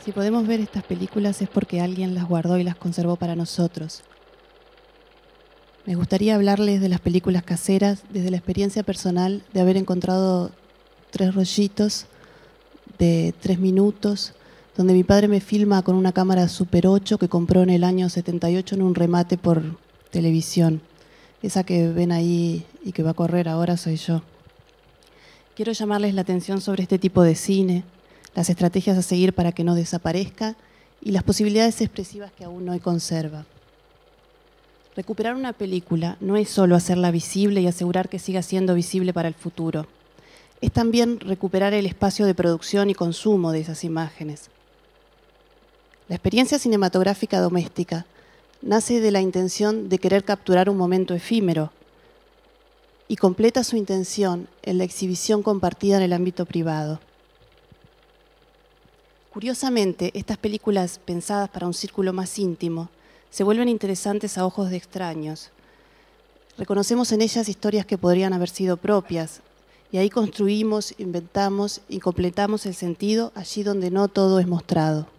Si podemos ver estas películas es porque alguien las guardó y las conservó para nosotros. Me gustaría hablarles de las películas caseras desde la experiencia personal de haber encontrado 3 rollitos de 3 minutos, donde mi padre me filma con una cámara Super 8 que compró en el año 78 en un remate por televisión. Esa que ven ahí y que va a correr ahora soy yo. Quiero llamarles la atención sobre este tipo de cine, las estrategias a seguir para que no desaparezca y las posibilidades expresivas que aún no conserva. Recuperar una película no es solo hacerla visible y asegurar que siga siendo visible para el futuro. Es también recuperar el espacio de producción y consumo de esas imágenes. La experiencia cinematográfica doméstica nace de la intención de querer capturar un momento efímero y completa su intención en la exhibición compartida en el ámbito privado. Curiosamente, estas películas pensadas para un círculo más íntimo se vuelven interesantes a ojos de extraños. Reconocemos en ellas historias que podrían haber sido propias, y ahí construimos, inventamos y completamos el sentido allí donde no todo es mostrado.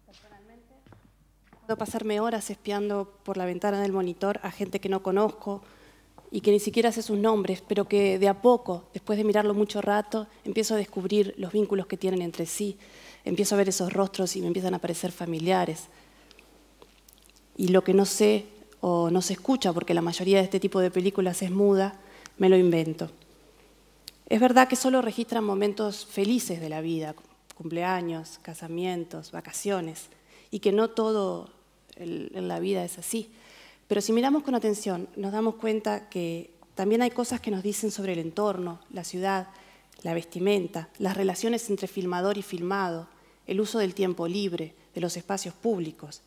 Personalmente, puedo pasarme horas espiando por la ventana del monitor a gente que no conozco y que ni siquiera sé sus nombres, pero que de a poco, después de mirarlo mucho rato, empiezo a descubrir los vínculos que tienen entre sí, empiezo a ver esos rostros y me empiezan a parecer familiares. Y lo que no sé o no se escucha, porque la mayoría de este tipo de películas es muda, me lo invento. Es verdad que solo registran momentos felices de la vida, cumpleaños, casamientos, vacaciones, y que no todo en la vida es así. Pero si miramos con atención, nos damos cuenta que también hay cosas que nos dicen sobre el entorno, la ciudad, la vestimenta, las relaciones entre filmador y filmado, el uso del tiempo libre, de los espacios públicos.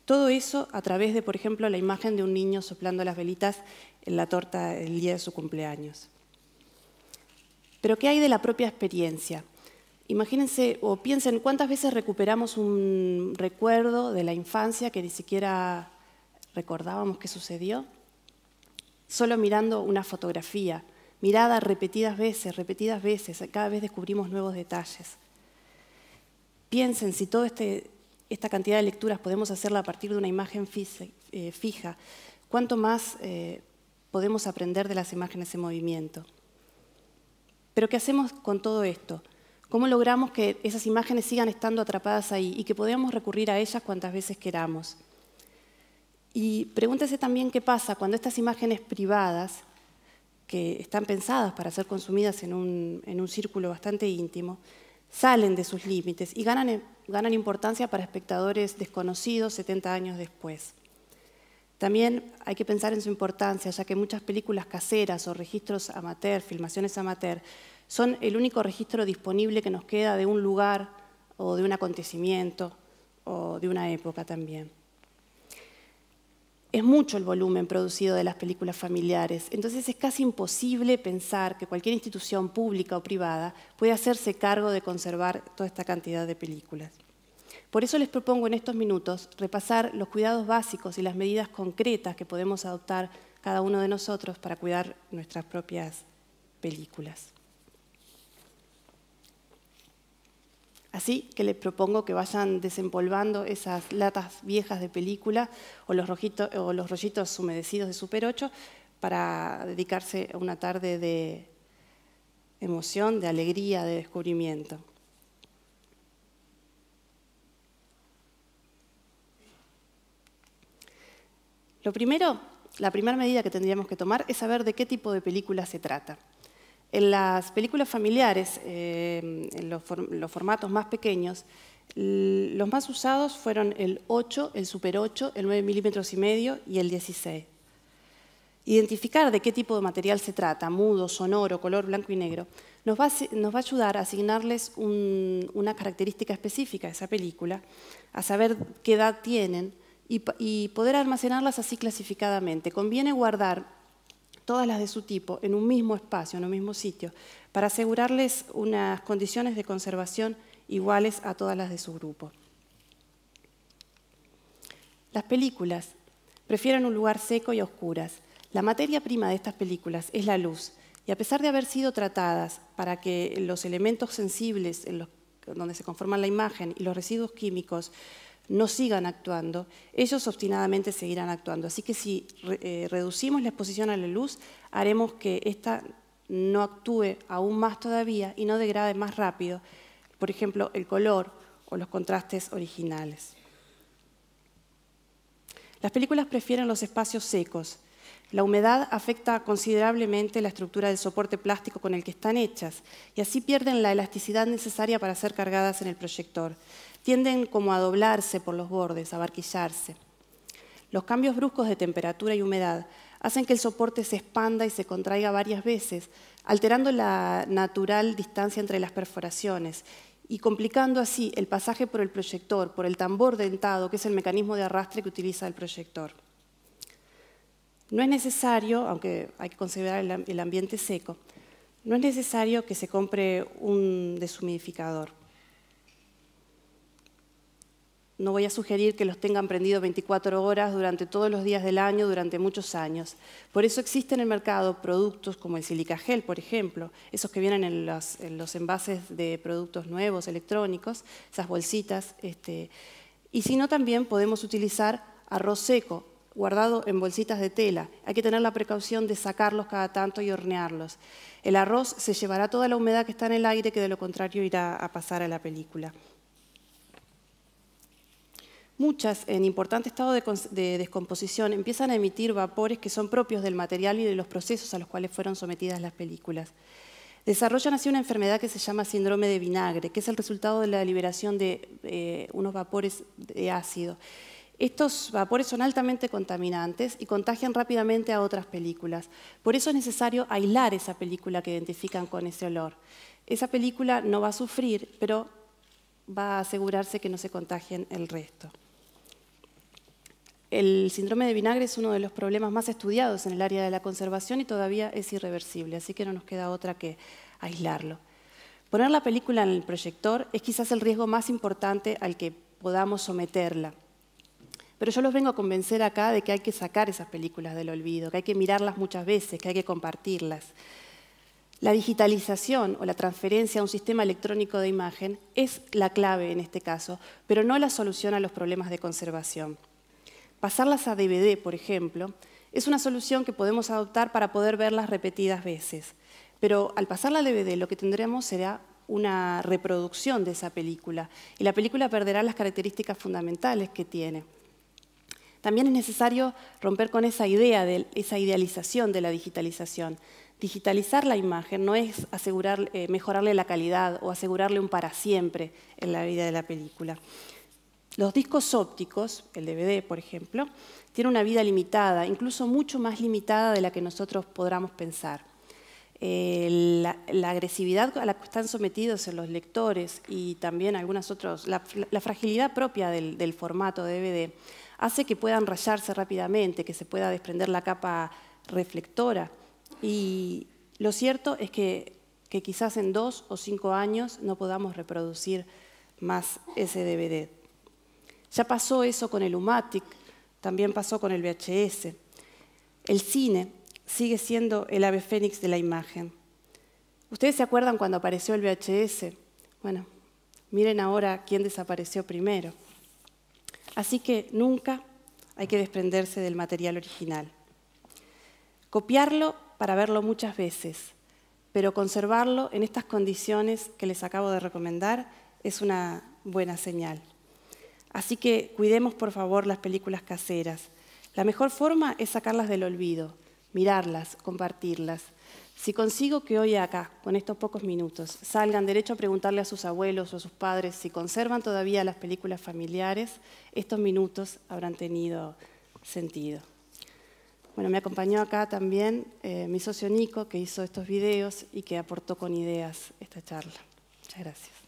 Todo eso a través de, por ejemplo, la imagen de un niño soplando las velitas en la torta el día de su cumpleaños. Pero ¿qué hay de la propia experiencia? Imagínense o piensen cuántas veces recuperamos un recuerdo de la infancia que ni siquiera recordábamos qué sucedió, solo mirando una fotografía, mirada repetidas veces, cada vez descubrimos nuevos detalles. Piensen si toda esta cantidad de lecturas podemos hacerla a partir de una imagen fija, cuánto más podemos aprender de las imágenes en movimiento. Pero ¿qué hacemos con todo esto? ¿Cómo logramos que esas imágenes sigan estando atrapadas ahí y que podamos recurrir a ellas cuantas veces queramos? Y pregúntese también qué pasa cuando estas imágenes privadas, que están pensadas para ser consumidas en un círculo bastante íntimo, salen de sus límites y ganan importancia para espectadores desconocidos 70 años después. También hay que pensar en su importancia, ya que muchas películas caseras o registros amateur, filmaciones amateur, son el único registro disponible que nos queda de un lugar o de un acontecimiento o de una época también. Es mucho el volumen producido de las películas familiares, entonces es casi imposible pensar que cualquier institución pública o privada puede hacerse cargo de conservar toda esta cantidad de películas. Por eso les propongo en estos minutos repasar los cuidados básicos y las medidas concretas que podemos adoptar cada uno de nosotros para cuidar nuestras propias películas. Así que les propongo que vayan desempolvando esas latas viejas de película o los rollitos humedecidos de Super 8 para dedicarse a una tarde de emoción, de alegría, de descubrimiento. Lo primero, la primera medida que tendríamos que tomar es saber de qué tipo de película se trata. En las películas familiares, en los formatos más pequeños, los más usados fueron el 8, el Super 8, el 9,5 milímetros y el 16. Identificar de qué tipo de material se trata, mudo, sonoro, color, blanco y negro, nos va a ayudar a asignarles una característica específica a esa película, a saber qué edad tienen y poder almacenarlas así clasificadamente. Conviene guardar todas las de su tipo en un mismo espacio, en un mismo sitio, para asegurarles unas condiciones de conservación iguales a todas las de su grupo. Las películas prefieren un lugar seco y a oscuras. La materia prima de estas películas es la luz, y a pesar de haber sido tratadas para que los elementos sensibles donde se conforma la imagen y los residuos químicos no sigan actuando, ellos obstinadamente seguirán actuando. Así que si reducimos la exposición a la luz, haremos que ésta no actúe aún más todavía y no degrade más rápido, por ejemplo, el color o los contrastes originales. Las películas prefieren los espacios secos. La humedad afecta considerablemente la estructura del soporte plástico con el que están hechas y así pierden la elasticidad necesaria para ser cargadas en el proyector. Tienden como a doblarse por los bordes, a barquillarse. Los cambios bruscos de temperatura y humedad hacen que el soporte se expanda y se contraiga varias veces, alterando la natural distancia entre las perforaciones y complicando así el pasaje por el proyector, por el tambor dentado, que es el mecanismo de arrastre que utiliza el proyector. No es necesario, aunque hay que considerar el ambiente seco, no es necesario que se compre un deshumidificador. No voy a sugerir que los tengan prendidos 24 horas durante todos los días del año, durante muchos años. Por eso existen en el mercado productos como el silicagel, por ejemplo, esos que vienen en los envases de productos nuevos, electrónicos, esas bolsitas. Y si no, también podemos utilizar arroz seco, guardado en bolsitas de tela. Hay que tener la precaución de sacarlos cada tanto y hornearlos. El arroz se llevará toda la humedad que está en el aire, que de lo contrario irá a pasar a la película. Muchas, en importante estado de descomposición, empiezan a emitir vapores que son propios del material y de los procesos a los cuales fueron sometidas las películas. Desarrollan así una enfermedad que se llama síndrome de vinagre, que es el resultado de la liberación de unos vapores de ácido. Estos vapores son altamente contaminantes y contagian rápidamente a otras películas. Por eso es necesario aislar esa película que identifican con ese olor. Esa película no va a sufrir, pero va a asegurarse que no se contagien el resto. El síndrome de vinagre es uno de los problemas más estudiados en el área de la conservación y todavía es irreversible, así que no nos queda otra que aislarlo. Poner la película en el proyector es quizás el riesgo más importante al que podamos someterla. Pero yo los vengo a convencer acá de que hay que sacar esas películas del olvido, que hay que mirarlas muchas veces, que hay que compartirlas. La digitalización o la transferencia a un sistema electrónico de imagen es la clave en este caso, pero no la solución a los problemas de conservación. Pasarlas a DVD, por ejemplo, es una solución que podemos adoptar para poder verlas repetidas veces. Pero al pasarla a DVD lo que tendremos será una reproducción de esa película y la película perderá las características fundamentales que tiene. También es necesario romper con esa idea, esa idealización de la digitalización. Digitalizar la imagen no es mejorarle la calidad o asegurarle un para siempre en la vida de la película. Los discos ópticos, el DVD por ejemplo, tienen una vida limitada, incluso mucho más limitada de la que nosotros podamos pensar. La agresividad a la que están sometidos los lectores y también algunas otras, la fragilidad propia del formato de DVD hace que puedan rayarse rápidamente, que se pueda desprender la capa reflectora. Y lo cierto es que quizás en 2 o 5 años no podamos reproducir más ese DVD. Ya pasó eso con el U-matic, también pasó con el VHS. El cine sigue siendo el ave fénix de la imagen. ¿Ustedes se acuerdan cuando apareció el VHS? Bueno, miren ahora quién desapareció primero. Así que nunca hay que desprenderse del material original. Copiarlo para verlo muchas veces, pero conservarlo en estas condiciones que les acabo de recomendar es una buena señal. Así que cuidemos, por favor, las películas caseras. La mejor forma es sacarlas del olvido, mirarlas, compartirlas. Si consigo que hoy acá, con estos pocos minutos, salgan derecho a preguntarle a sus abuelos o a sus padres si conservan todavía las películas familiares, estos minutos habrán tenido sentido. Bueno, me acompañó acá también mi socio Nico, que hizo estos videos y que aportó con ideas esta charla. Muchas gracias.